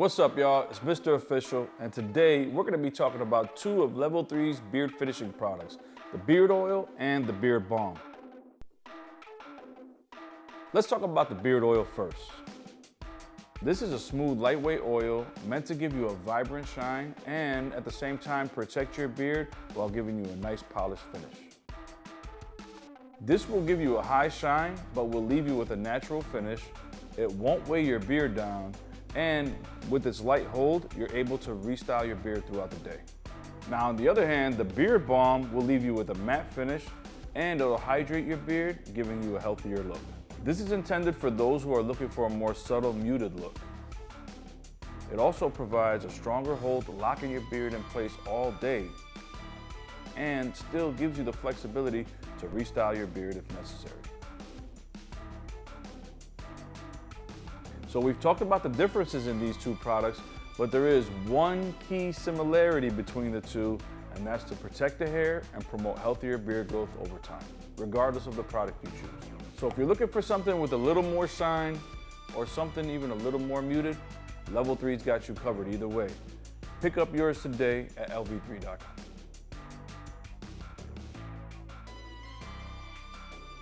What's up, y'all? It's Mr. Official, and today we're going to be talking about two of Level 3's beard finishing products, the beard oil and the beard balm. Let's talk about the beard oil first. This is a smooth, lightweight oil meant to give you a vibrant shine and at the same time protect your beard while giving you a nice polished finish. This will give you a high shine, but will leave you with a natural finish. It won't weigh your beard down, and with its light hold, you're able to restyle your beard throughout the day. Now, on the other hand, the beard balm will leave you with a matte finish and it'll hydrate your beard, giving you a healthier look. This is intended for those who are looking for a more subtle, muted look. It also provides a stronger hold, locking your beard in place all day, and still gives you the flexibility to restyle your beard if necessary. So we've talked about the differences in these two products, but there is one key similarity between the two, and that's to protect the hair and promote healthier beard growth over time, regardless of the product you choose. So if you're looking for something with a little more shine or something even a little more muted, Level 3's got you covered either way. Pick up yours today at L3VEL3.com.